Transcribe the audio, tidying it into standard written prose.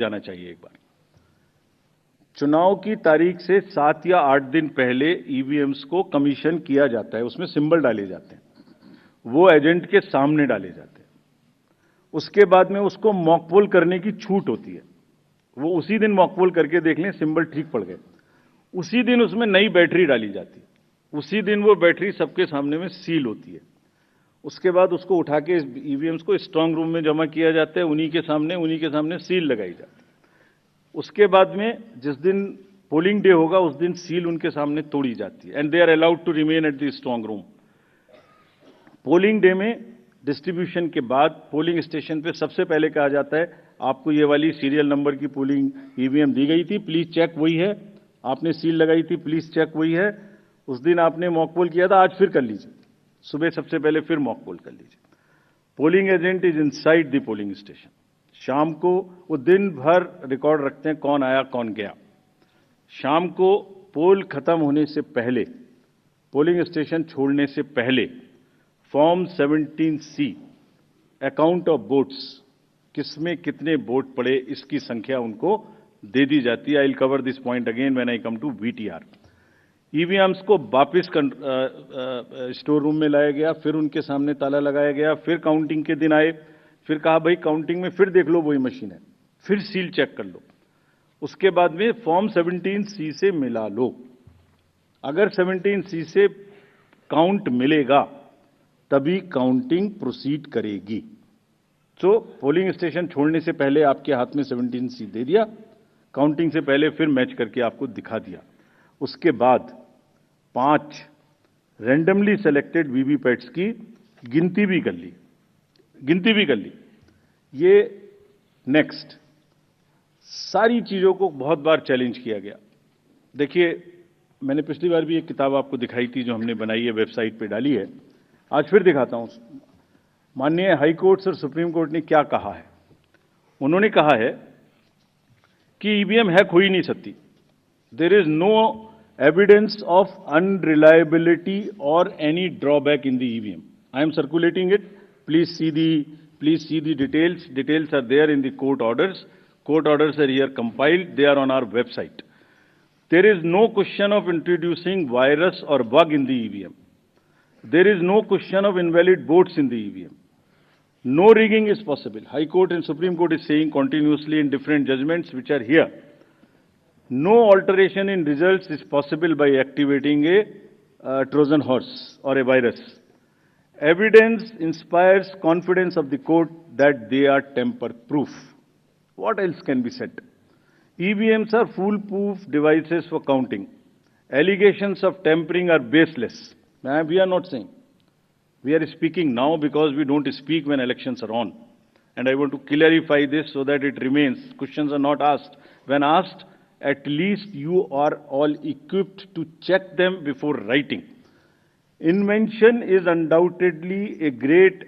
जाना चाहिए। एक बार चुनाव की तारीख से 7 या 8 दिन पहले ईवीएम्स को कमीशन किया जाता है, उसमें सिंबल डाले जाते हैं, वो एजेंट के सामने डाले जाते हैं। उसके बाद में उसको मॉकपोल करने की छूट होती है, वो उसी दिन मॉकपोल करके देख लें सिंबल ठीक पड़ गए, उसी दिन उसमें नई बैटरी डाली जाती है, उसी दिन वो बैटरी सबके सामने में सील होती है। उसके बाद उसको उठा के ईवीएम्स को स्ट्रांग रूम में जमा किया जाता है, उन्हीं के सामने सील लगाई जाती है। उसके बाद में जिस दिन पोलिंग डे होगा उस दिन सील उनके सामने तोड़ी जाती है and they are allowed to remain at the strong room. Polling day में डिस्ट्रीब्यूशन के बाद पोलिंग स्टेशन पे सबसे पहले कहा जाता है आपको ये वाली सीरियल नंबर की पोलिंग ईवीएम दी गई थी, प्लीज चेक वही है, आपने सील लगाई थी, प्लीज चेक वही है, उस दिन आपने मॉक पोल किया था, आज फिर कर लीजिए, सुबह सबसे पहले फिर मॉक पोल कर लीजिए। Polling agent is inside the polling station. शाम को वो दिन भर रिकॉर्ड रखते हैं कौन आया कौन गया। शाम को पोल खत्म होने से पहले, पोलिंग स्टेशन छोड़ने से पहले form 17C account of votes, किसमें कितने वोट पड़े इसकी संख्या उनको दे दी जाती है। I will cover this point again when I come to VTR. EVMs को वापस स्टोर रूम में लाया गया, फिर उनके सामने ताला लगाया गया, फिर काउंटिंग के दिन आए, फिर कहा भाई काउंटिंग में फिर देख लो वही मशीन है, फिर सील चेक कर लो। उसके बाद में फॉर्म 17C से मिला लो, अगर 17C से काउंट मिलेगा तभी काउंटिंग प्रोसीड करेगी। तो पोलिंग स्टेशन छोड़ने से पहले आपके हाथ में 17C दे दिया, काउंटिंग से पहले फिर मैच करके आपको दिखा दिया। उसके बाद 5 रैंडमली सेलेक्टेड वीवीपैट्स की गिनती भी कर ली। ये नेक्स्ट सारी चीजों को बहुत बार चैलेंज किया गया। देखिए, मैंने पिछली बार भी एक किताब आपको दिखाई थी जो हमने बनाई है, वेबसाइट पे डाली है, आज फिर दिखाता हूं। माननीय हाई कोर्ट्स और सुप्रीम कोर्ट ने क्या कहा है। उन्होंने कहा है कि ईवीएम हैक हो ही नहीं सकती। There is no evidence of unreliability और any drawback in the EVM. I am circulating it, please see the details. Details are there in the court orders. Court orders are here compiled. They are on our website. There is no question of introducing virus or bug in the EVM. There is no question of invalid votes in the EVM. No rigging is possible. High Court and Supreme Court is saying continuously in different judgments which are here. No alteration in results is possible by activating a Trojan horse or a virus. Evidence inspires confidence of the court that they are tamper-proof. What else can be said? EVMs are foolproof devices for counting. Allegations of tampering are baseless. We are not saying. We are speaking now because we don't speak when elections are on. And I want to clarify this so that it remains. Questions are not asked. When asked, at least you are all equipped to check them before writing. Invention is undoubtedly a great